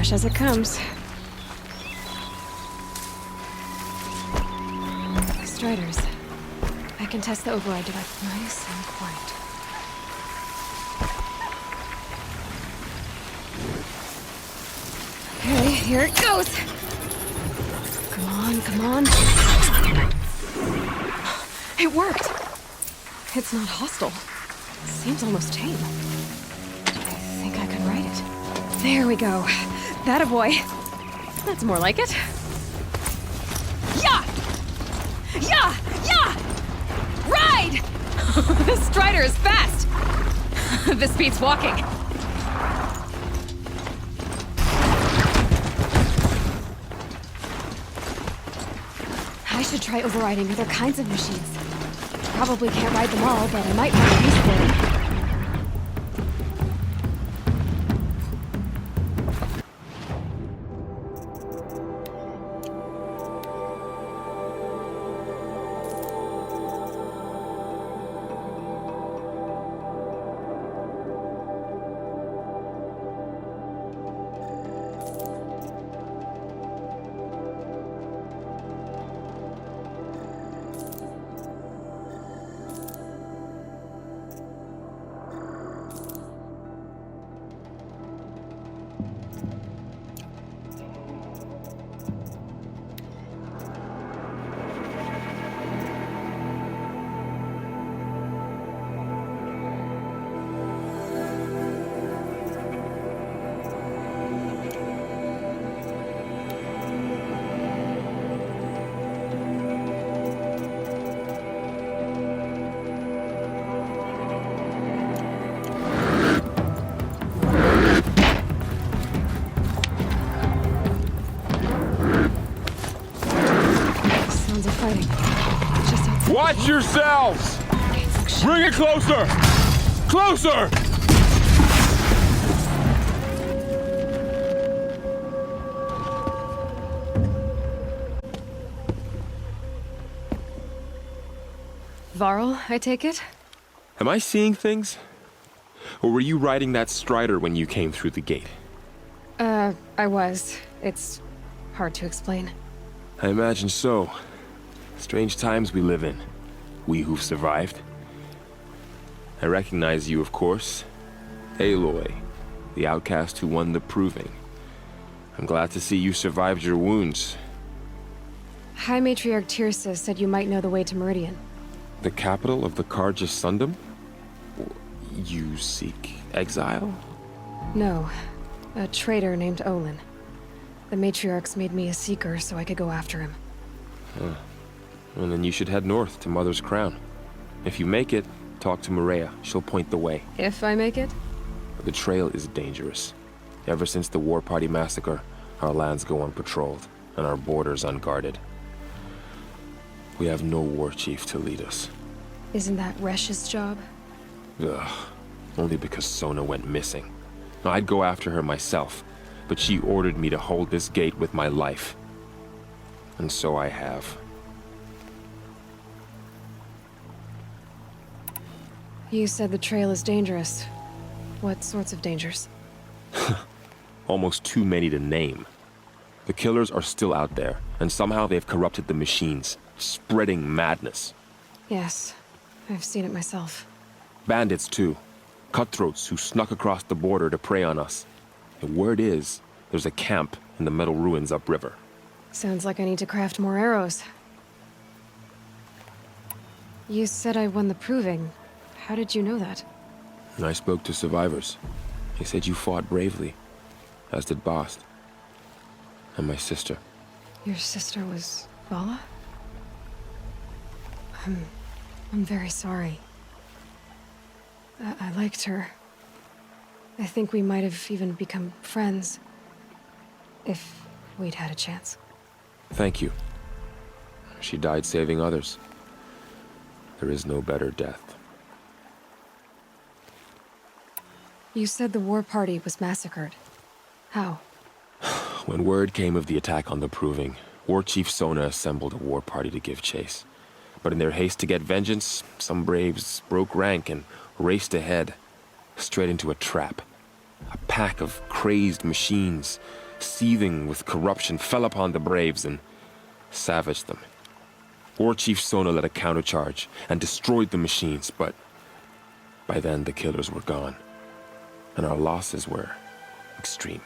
Fresh as it comes. Striders. I can test the override device. Nice and quiet. Okay, here it goes! Come on, come on. It worked! It's not hostile. Seems almost tame. I think I could ride it. There we go. That a boy. That's more like it. Yeah! Yeah! Yeah! Ride! This Strider is fast! This beats walking. I should try overriding other kinds of machines. Probably can't ride them all, but I might find a use for them. Watch yourselves! Bring it closer! Closer! Varl, I take it? Am I seeing things? Or were you riding that Strider when you came through the gate? I was. It's hard to explain. I imagine so. Strange times we live in. We who've survived. I recognize you, of course. Aloy, the outcast who won the proving. I'm glad to see you survived your wounds. High Matriarch Tirsa said you might know the way to Meridian. The capital of the Carja Sundom? You seek exile? No. A traitor named Olin. The Matriarchs made me a seeker so I could go after him. Huh. And then you should head north to Mother's Crown. If you make it, talk to Maria. She'll point the way. If I make it? The trail is dangerous. Ever since the War Party massacre, our lands go unpatrolled, and our borders unguarded. We have no war chief to lead us. Isn't that Resh's job? Ugh. Only because Sona went missing. I'd go after her myself, but she ordered me to hold this gate with my life. And so I have. You said the trail is dangerous. What sorts of dangers? Almost too many to name. The killers are still out there, and somehow they've corrupted the machines, spreading madness. Yes, I've seen it myself. Bandits, too. Cutthroats who snuck across the border to prey on us. The word is, there's a camp in the metal ruins upriver. Sounds like I need to craft more arrows. You said I won the proving. How did you know that? I spoke to survivors. They said you fought bravely, as did Bast. And my sister. Your sister was Vala? I'm very sorry. I liked her. I think we might have even become friends. If we'd had a chance. Thank you. She died saving others. There is no better death. You said the war party was massacred. How? When word came of the attack on the Proving, War Chief Sona assembled a war party to give chase. But in their haste to get vengeance, some braves broke rank and raced ahead, straight into a trap. A pack of crazed machines, seething with corruption, fell upon the Braves and savaged them. War Chief Sona led a countercharge and destroyed the machines, but by then the killers were gone, and our losses were extreme.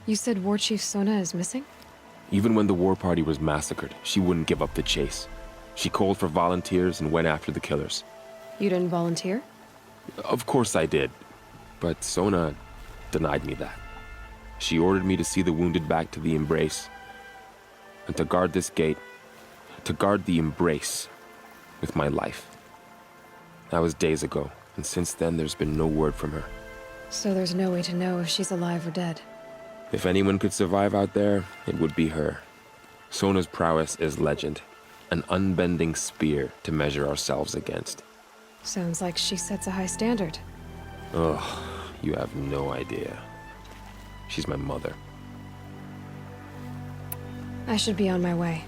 You said War Chief Sona is missing? Even when the war party was massacred, she wouldn't give up the chase. She called for volunteers and went after the killers. You didn't volunteer? Of course I did, but Sona denied me that. She ordered me to see the wounded back to the embrace, and to guard this gate, to guard the embrace with my life. That was days ago, and since then there's been no word from her. So there's no way to know if she's alive or dead. If anyone could survive out there, it would be her. Sona's prowess is legend, an unbending spear to measure ourselves against. Sounds like she sets a high standard. Oh, you have no idea. She's my mother. I should be on my way.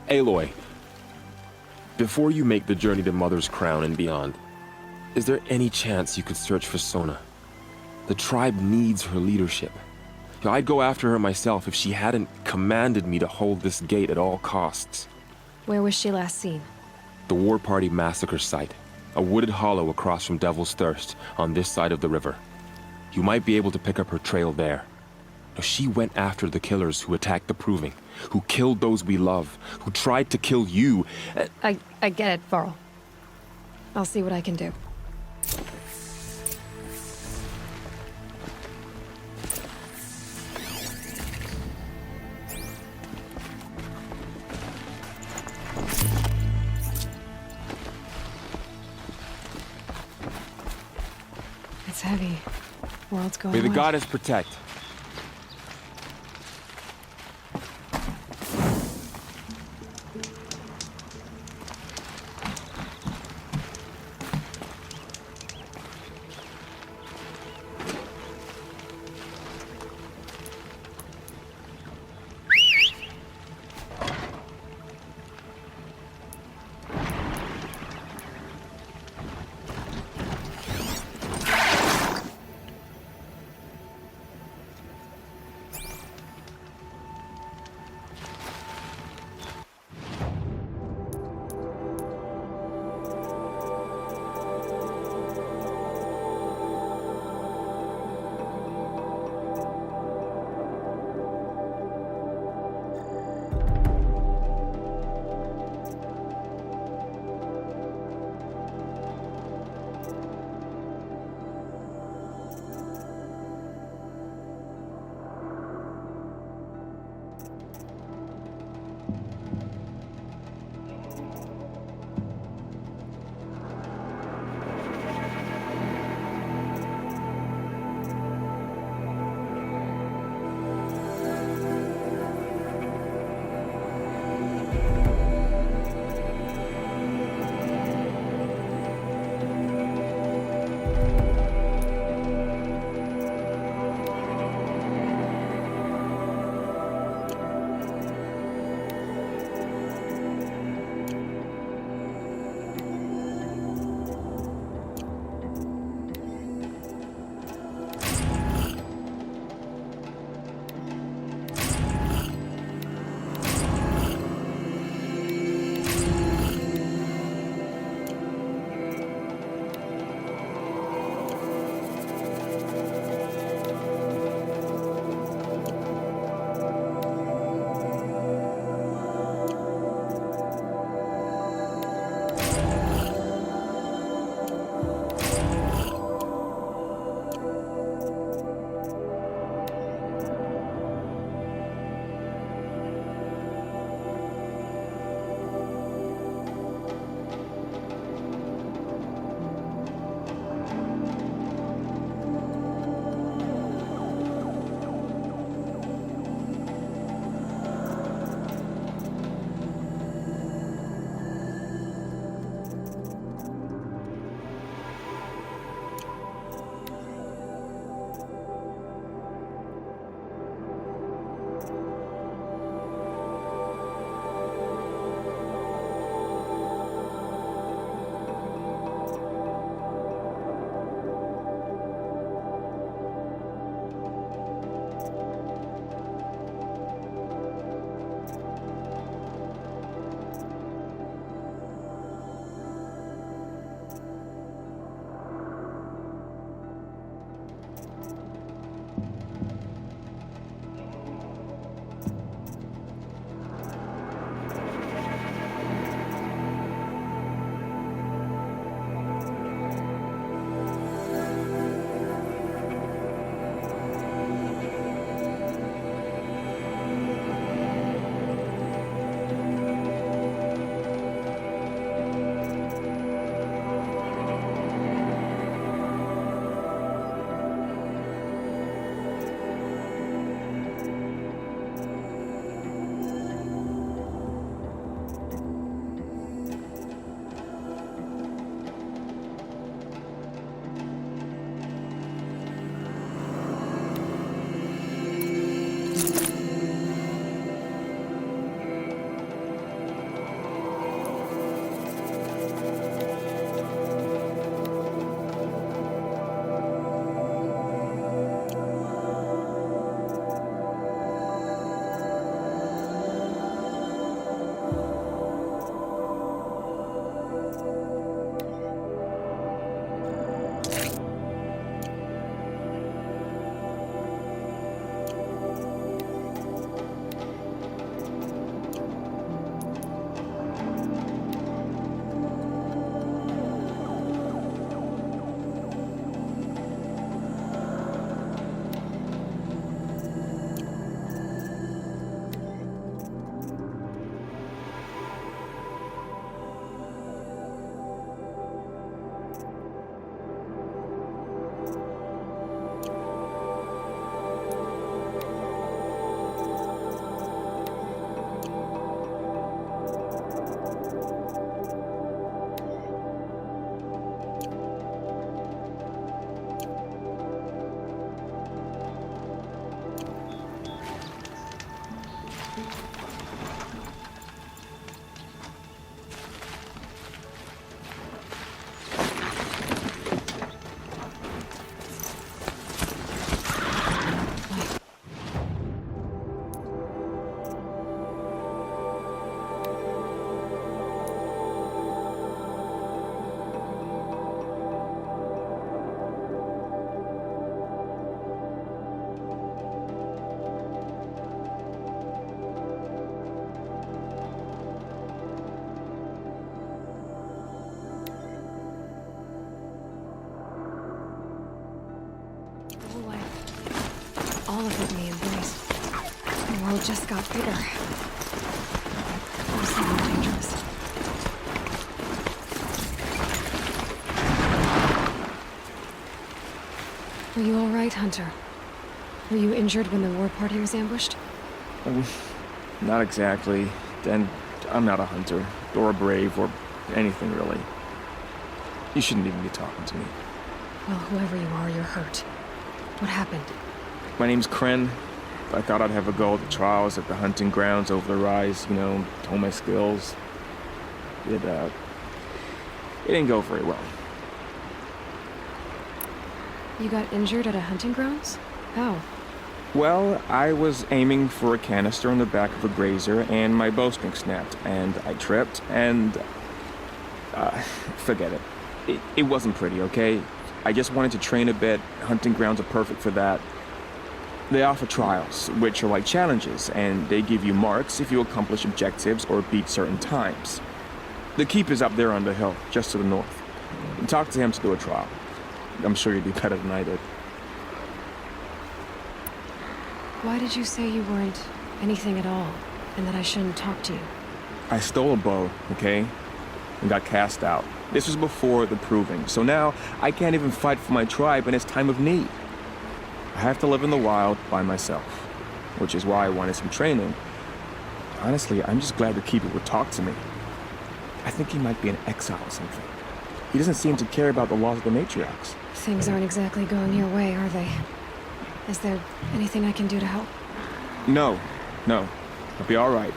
Aloy, before you make the journey to Mother's Crown and beyond, is there any chance you could search for Sona? The tribe needs her leadership. I'd go after her myself if she hadn't commanded me to hold this gate at all costs. Where was she last seen? The War Party massacre site. A wooded hollow across from Devil's Thirst, on this side of the river. You might be able to pick up her trail there. Now, she went after the killers who attacked the Proving, who killed those we love, who tried to kill you. I get it, Varl. I'll see what I can do. It's heavy. World's going May the on. goddess protect. just got bigger. Mostly more dangerous. Are you all right, Hunter? Were you injured when the war party was ambushed? Not exactly. And I'm not a hunter, or a brave, or anything really. You shouldn't even be talking to me. Well, whoever you are, you're hurt. What happened? My name's Kren. I thought I'd have a go at the trials at the hunting grounds over the rise, hone my skills. It didn't go very well. You got injured at a hunting grounds? How? Well, I was aiming for a canister on the back of a grazer, and my bowstring snapped, and I tripped, and... forget it. It wasn't pretty, okay? I just wanted to train a bit. Hunting grounds are perfect for that. They offer trials, which are like challenges, and they give you marks if you accomplish objectives or beat certain times. The keep is up there on the hill, just to the north. Talk to him to do a trial. I'm sure you'd be better than I did. Why did you say you weren't anything at all, and that I shouldn't talk to you? I stole a bow, okay? And got cast out. This was before the proving, so now I can't even fight for my tribe in its time of need. I have to live in the wild by myself, which is why I wanted some training. Honestly, I'm just glad the Keeper would talk to me. I think he might be in exile or something. He doesn't seem to care about the laws of the matriarchs. Things aren't exactly going your way, are they? Is there anything I can do to help? No. I'll be all right.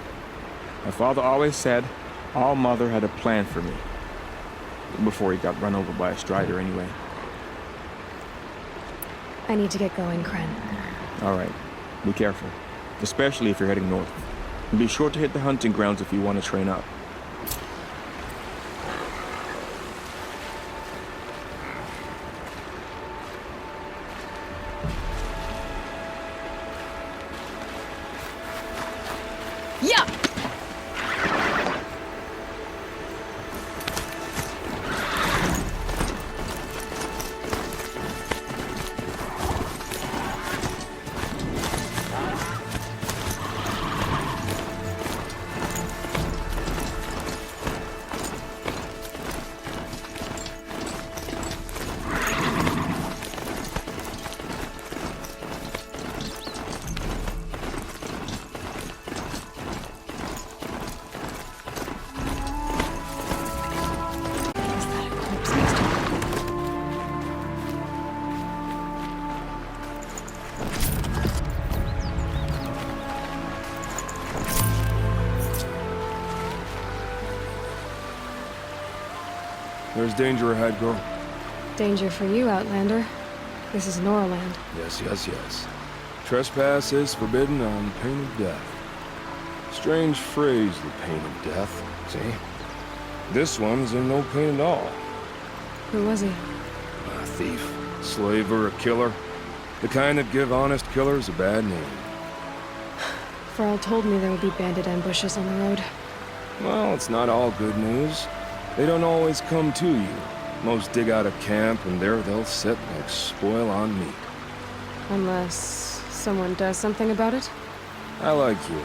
My father always said All Mother had a plan for me. Before he got run over by a strider, anyway. I need to get going, Kren. All right. Be careful. Especially if you're heading north. And be sure to hit the hunting grounds if you want to train up. Yeah! There's danger ahead, girl. Danger for you, Outlander. This is Norland. Yes. Trespass is forbidden on pain of death. Strange phrase, the pain of death. See? This one's in no pain at all. Who was he? A thief, slaver, a killer. The kind that give honest killers a bad name. Farrell told me there would be bandit ambushes on the road. Well, it's not all good news. They don't always come to you. Most dig out a camp, and there they'll sit like spoil on meat. Unless someone does something about it? I like you.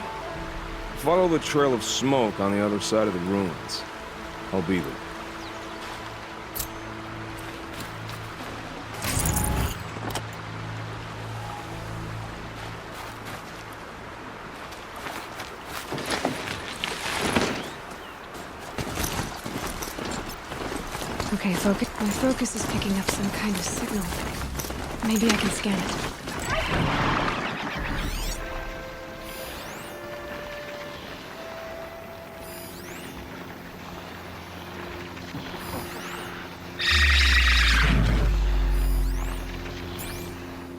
Follow the trail of smoke on the other side of the ruins. I'll be there. Okay, my focus is picking up some kind of signal. Maybe I can scan it.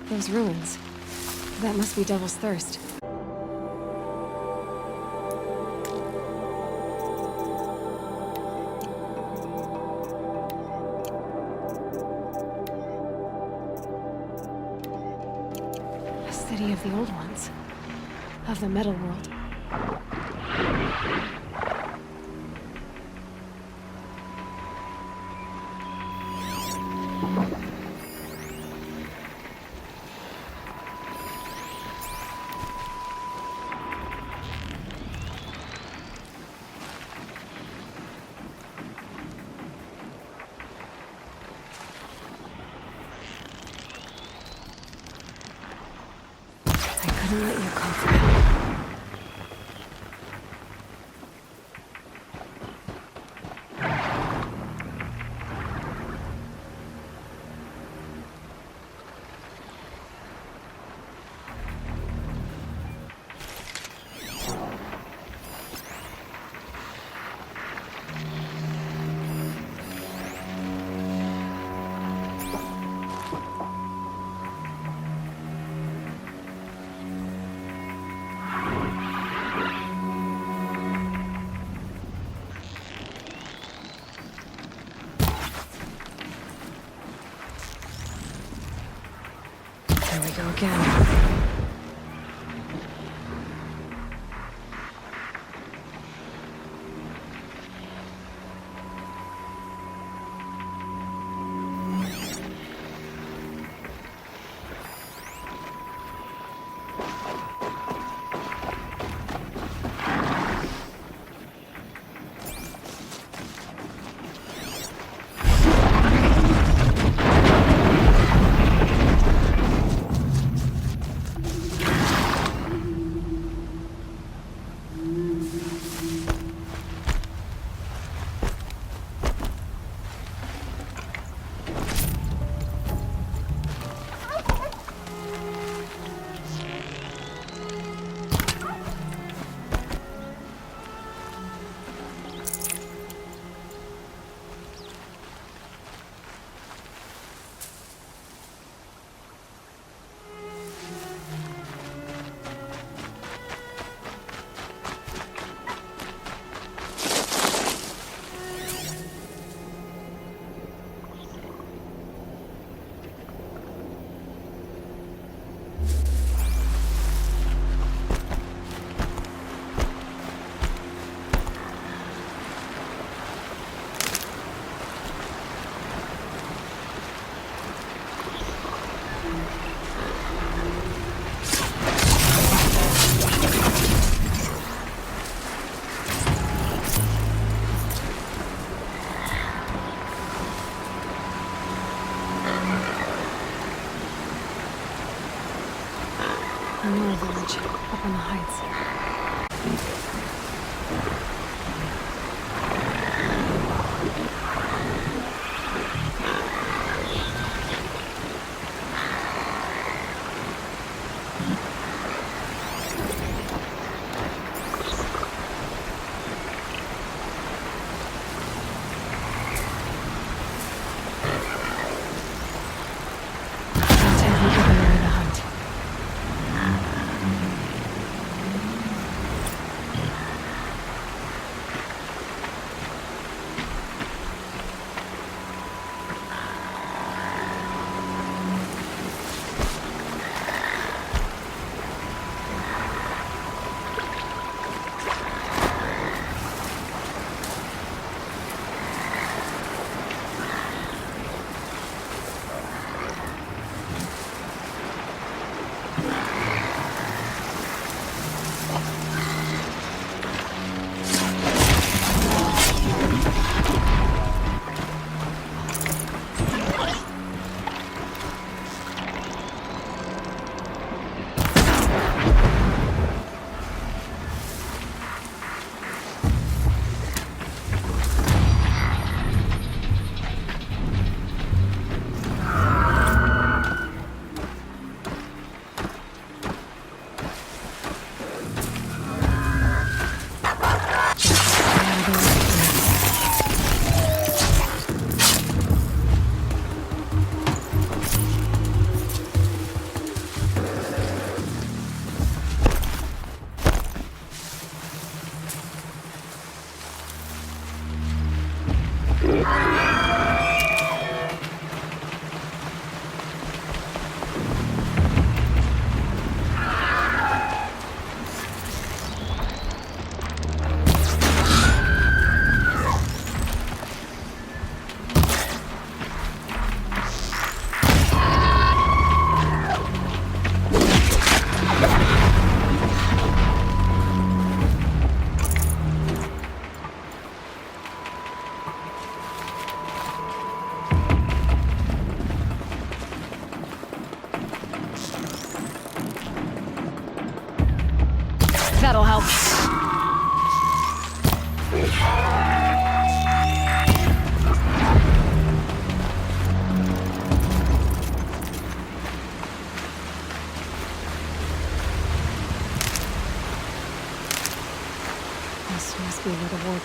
Those ruins. That must be Devil's Thirst. City of the old ones. Of the metal world. gonna let you call for help. There we go again. Another village, up on the heights. Let's have you give Mary the hunt.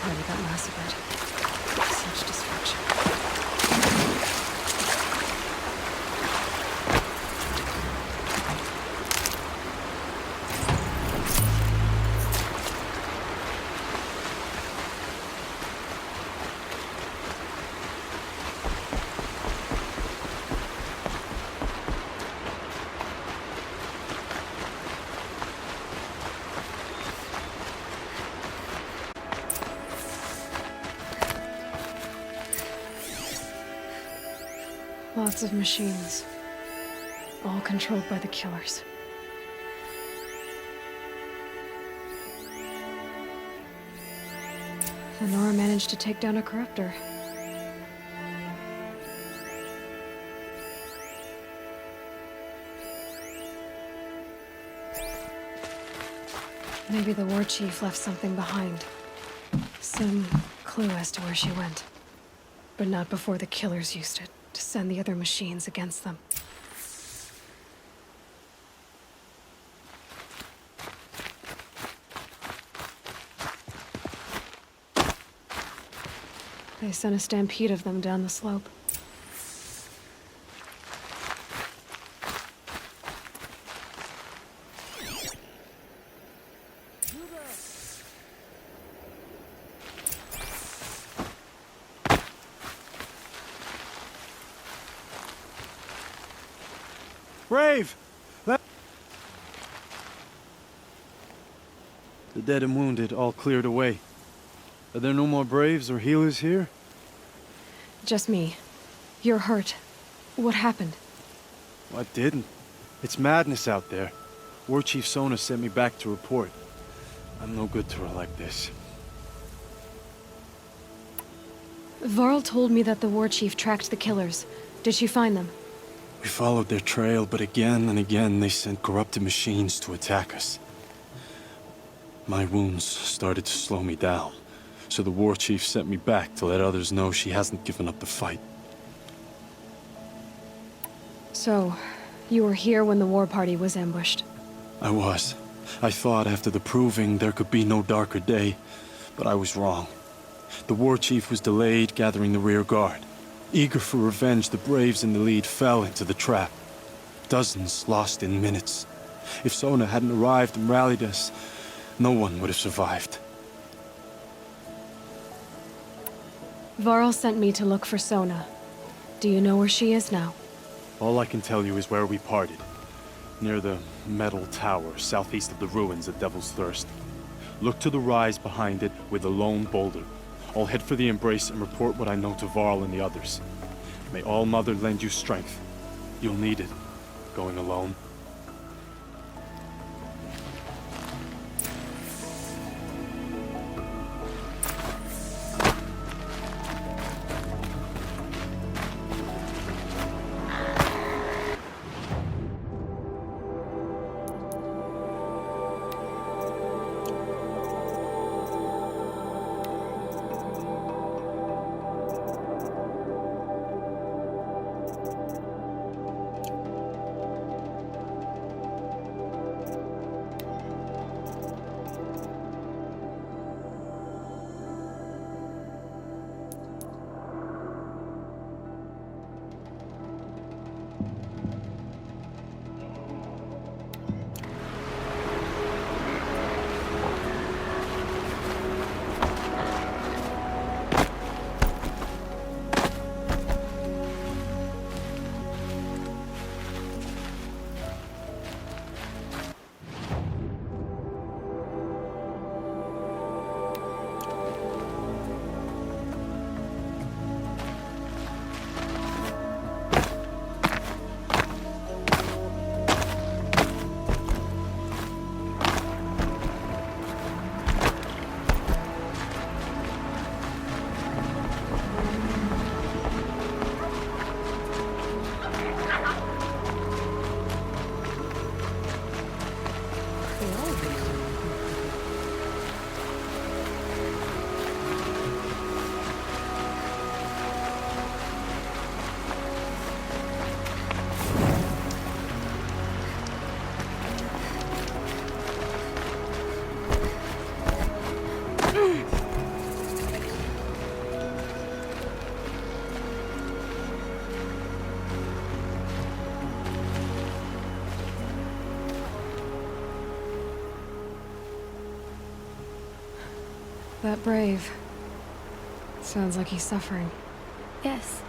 party got massacred. Such destruction. Lots of machines, all controlled by the killers. The Nora managed to take down a corruptor. Maybe the war chief left something behind. Some clue as to where she went. But not before the killers used it to send the other machines against them. They sent a stampede of them down the slope. Brave! The dead and wounded all cleared away. Are there no more Braves or healers here? Just me. You're hurt. What happened? What didn't? It's madness out there. War Chief Sona sent me back to report. I'm no good to her like this. Varl told me that the war chief tracked the killers. Did she find them? We followed their trail, but again and again they sent corrupted machines to attack us. My wounds started to slow me down, so the war chief sent me back to let others know she hasn't given up the fight. So, you were here when the war party was ambushed? I was. I thought after the proving there could be no darker day, but I was wrong. The war chief was delayed gathering the rear guard. Eager for revenge, the Braves in the lead fell into the trap. Dozens lost in minutes. If Sona hadn't arrived and rallied us, no one would have survived. Varl sent me to look for Sona. Do you know where she is now? All I can tell you is where we parted. Near the metal tower, southeast of the ruins at Devil's Thirst. Look to the rise behind it with a lone boulder. I'll head for the embrace and report what I know to Varl and the others. May All Mother lend you strength. You'll need it, going alone. that brave. Sounds like he's suffering. Yes.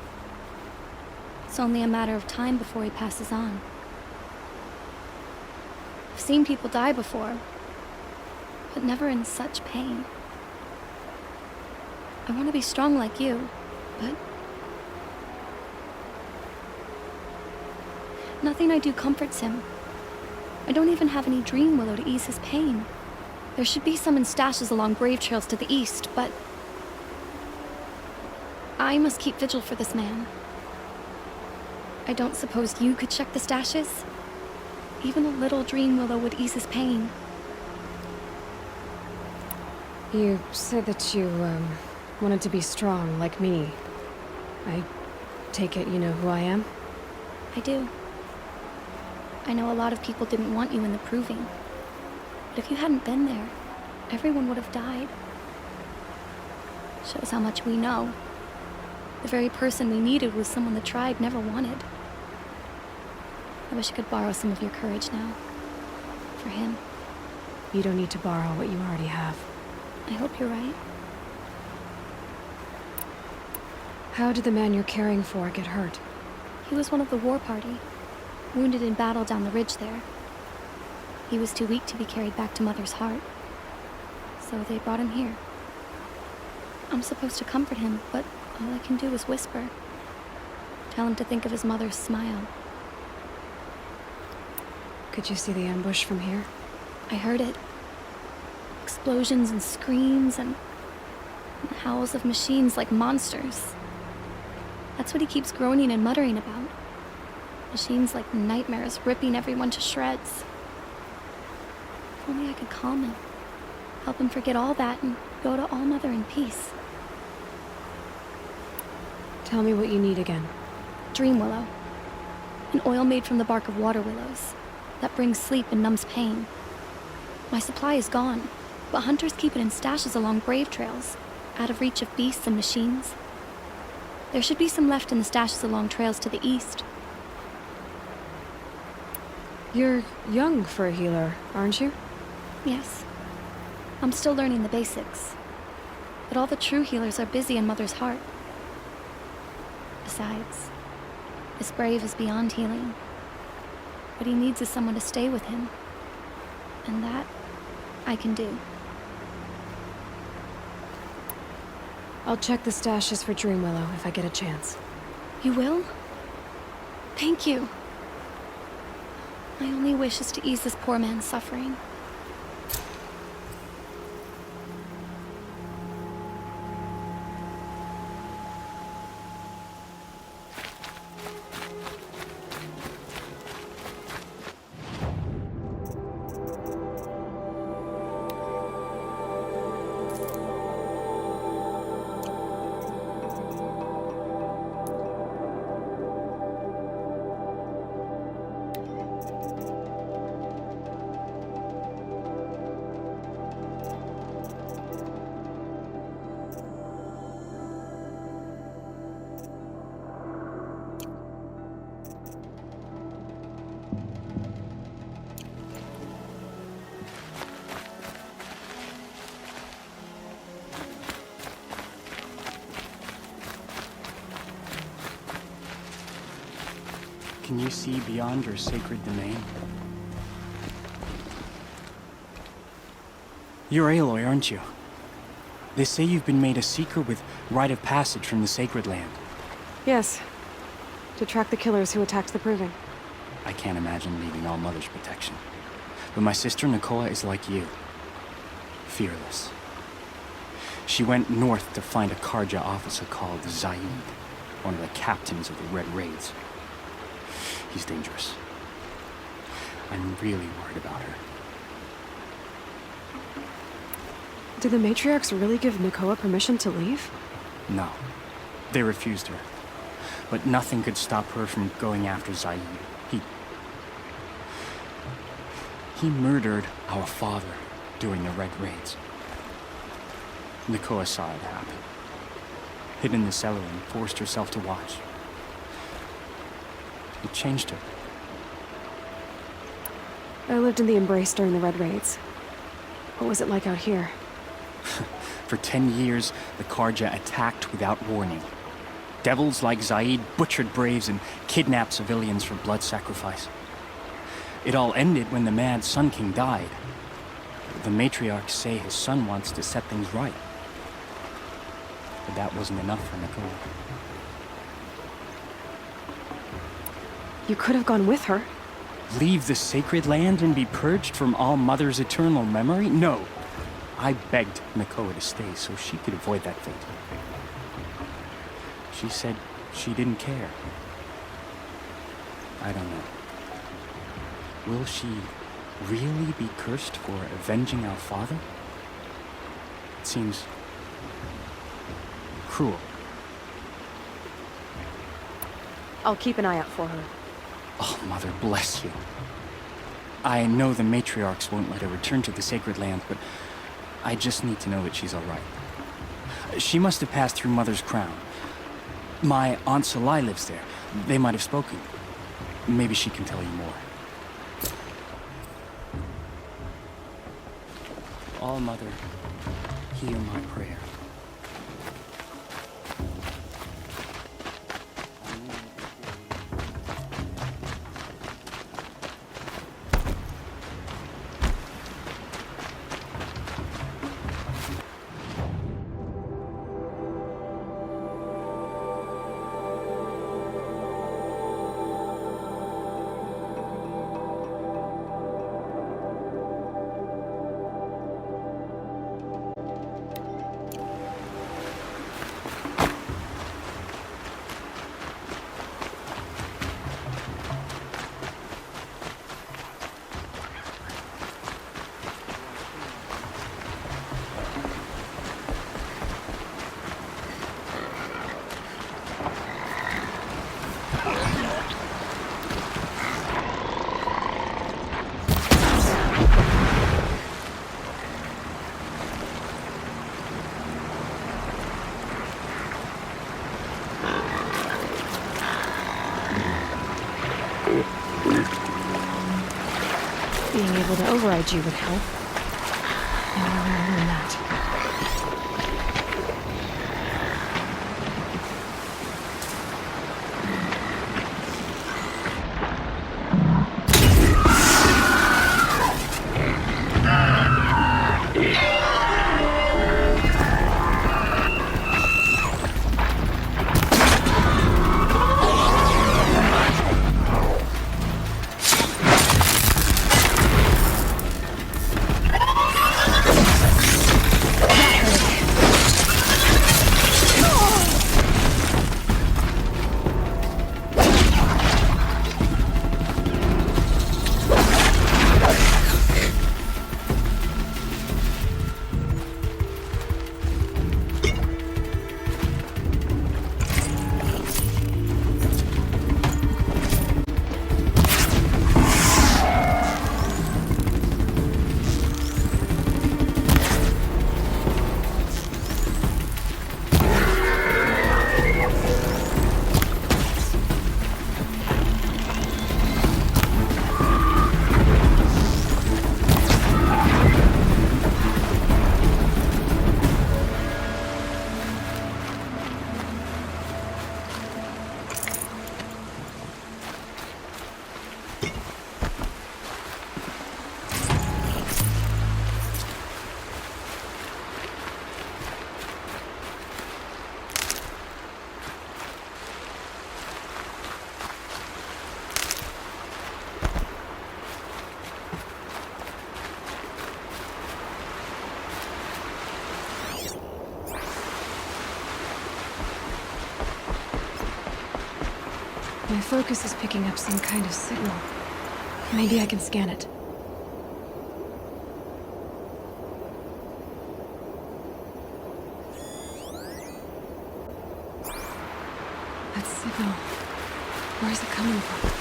It's only a matter of time before he passes on. I've seen people die before, but never in such pain. I want to be strong like you, but nothing I do comforts him. I don't even have any dream willow to ease his pain. There should be some in stashes along grave trails to the east, but I must keep vigil for this man. I don't suppose you could check the stashes? Even a little dream willow would ease his pain. You said that you, wanted to be strong, like me. I take it you know who I am? I do. I know a lot of people didn't want you in the proving. But if you hadn't been there, everyone would have died. Shows how much we know. The very person we needed was someone the tribe never wanted. I wish I could borrow some of your courage now. For him. You don't need to borrow what you already have. I hope you're right. How did the man you're caring for get hurt? He was one of the war party, wounded in battle down the ridge there. He was too weak to be carried back to Mother's heart, so they brought him here. I'm supposed to comfort him, but all I can do is whisper. Tell him to think of his mother's smile. Could you see the ambush from here? I heard it. Explosions and screams and howls of machines like monsters. That's what he keeps groaning and muttering about. Machines like nightmares ripping everyone to shreds. If only I could calm him. Help him forget all that and go to All Mother in peace. Tell me what you need again. Dream willow. An oil made from the bark of water willows that brings sleep and numbs pain. My supply is gone, but hunters keep it in stashes along brave trails, out of reach of beasts and machines. There should be some left in the stashes along trails to the east. You're young for a healer, aren't you? Yes. I'm still learning the basics. But all the true healers are busy in Mother's heart. Besides, this brave is beyond healing. What he needs is someone to stay with him. And that, I can do. I'll check the stashes for Dream Willow if I get a chance. You will? Thank you. My only wish is to ease this poor man's suffering. Can you see beyond your sacred domain? You're Aloy, aren't you? They say you've been made a seeker with rite of passage from the sacred land. Yes. To track the killers who attacked the Proving. I can't imagine leaving All Mother's protection. But my sister Nakoa is like you. Fearless. She went north to find a Karja officer called Zaid, one of the captains of the Red Raids. He's dangerous. I'm really worried about her. Did the matriarchs really give Nakoa permission to leave? No. They refused her. But nothing could stop her from going after Zaid. He murdered our father during the Red Raids. Nakoa saw it happen. Hid in the cellar and forced herself to watch. It changed her. I lived in the Embrace during the Red Raids. What was it like out here? For 10 years, the Karja attacked without warning. Devils like Zaid butchered braves and kidnapped civilians for blood sacrifice. It all ended when the mad Sun King died. The matriarchs say his son wants to set things right. But that wasn't enough for Nicole. You could have gone with her. Leave the sacred land and be purged from All Mother's eternal memory? No. I begged Nakoa to stay so she could avoid that fate. She said she didn't care. I don't know. Will she really be cursed for avenging our father? It seems cruel. I'll keep an eye out for her. Oh, Mother bless you. I know the matriarchs won't let her return to the sacred land, but I just need to know that she's all right. She must have passed through Mother's crown. My Aunt Salai lives there. They might have spoken. Maybe she can tell you more. All Mother, hear my prayer. Being able to override you would help. And I will learn that. My focus is picking up some kind of signal. Maybe I can scan it. That signal. Where is it coming from?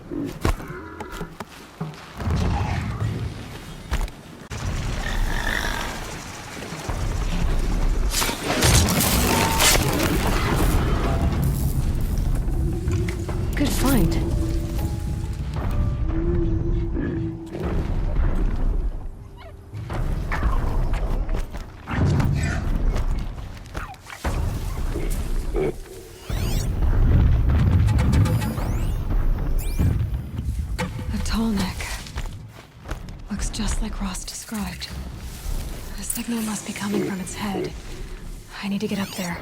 Good find. A Tallneck. Looks just like Ross described. The signal must be coming from its head. I need to get up there.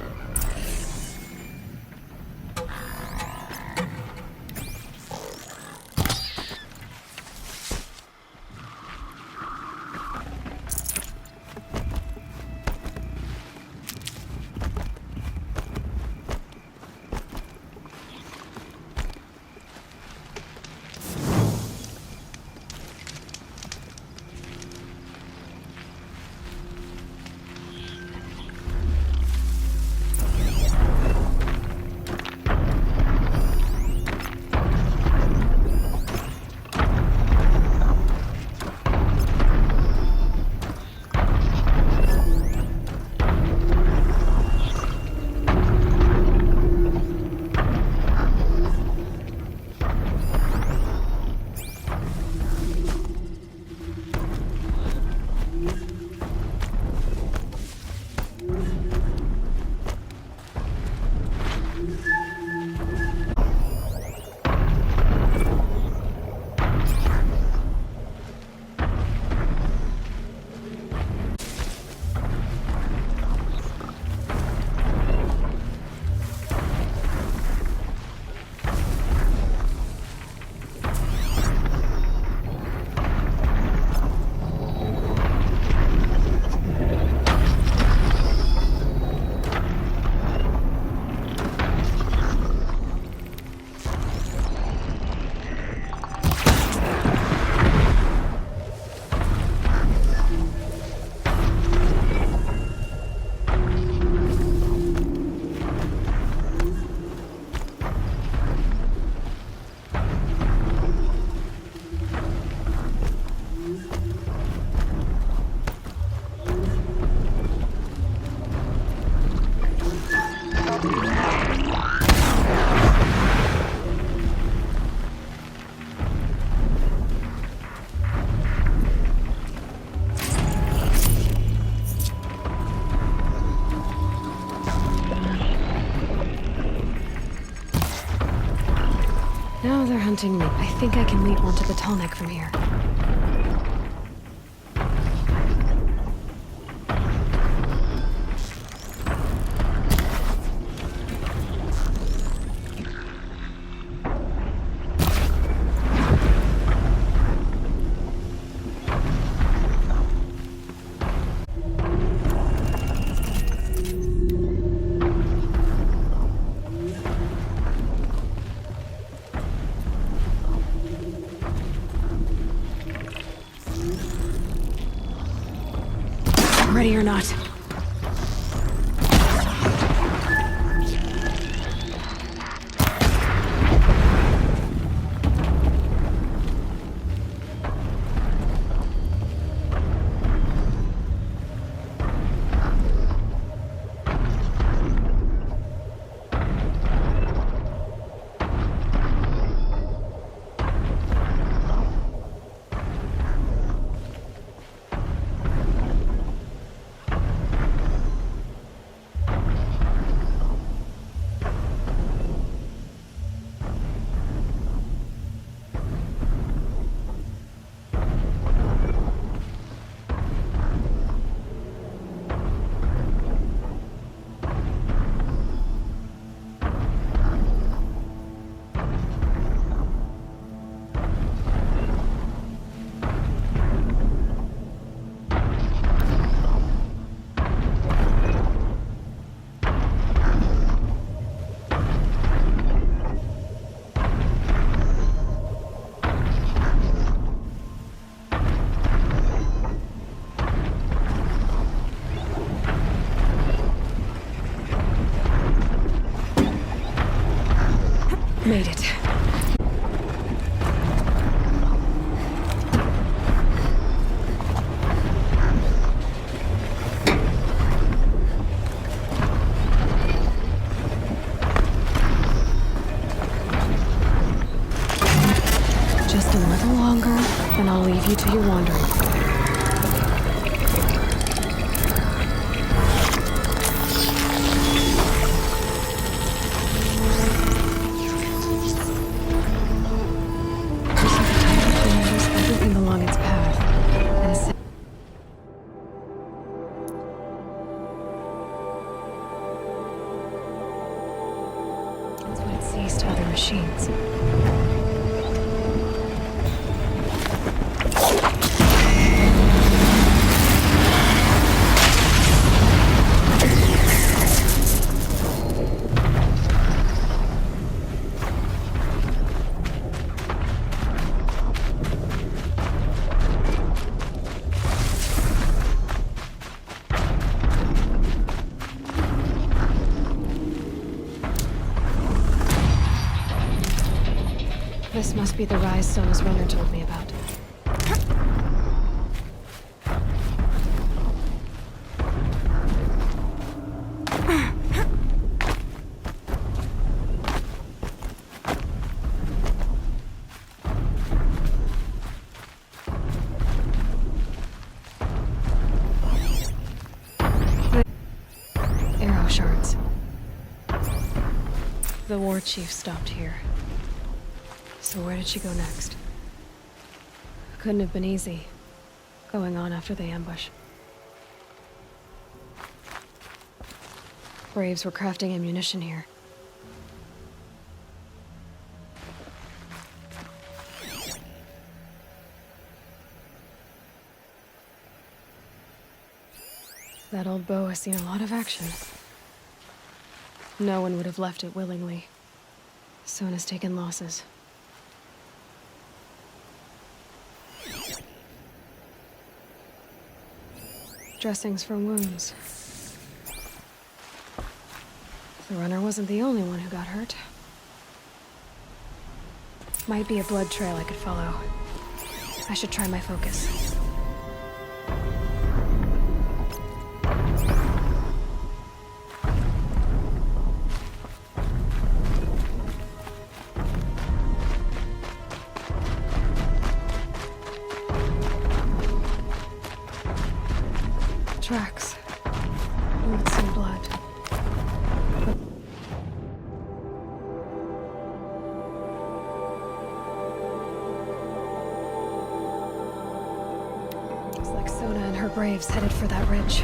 Now they're hunting me. I think I can lead one to the Tallneck from here. Ready or not. Made it. Just a little longer, then I'll leave you to your wandering. Everything along its path. That's what it sees to other machines. This must be the rise Sona's runner told me about. Arrow shards. The war chief stopped here. So where did she go next? Couldn't have been easy, going on after the ambush. Braves were crafting ammunition here. That old bow has seen a lot of action. No one would have left it willingly. Sona's taken losses. Dressings for wounds. The runner wasn't the only one who got hurt. Might be a blood trail I could follow. I should try my focus. Tracks. Roots and blood. Looks like Sona and her braves headed for that ridge.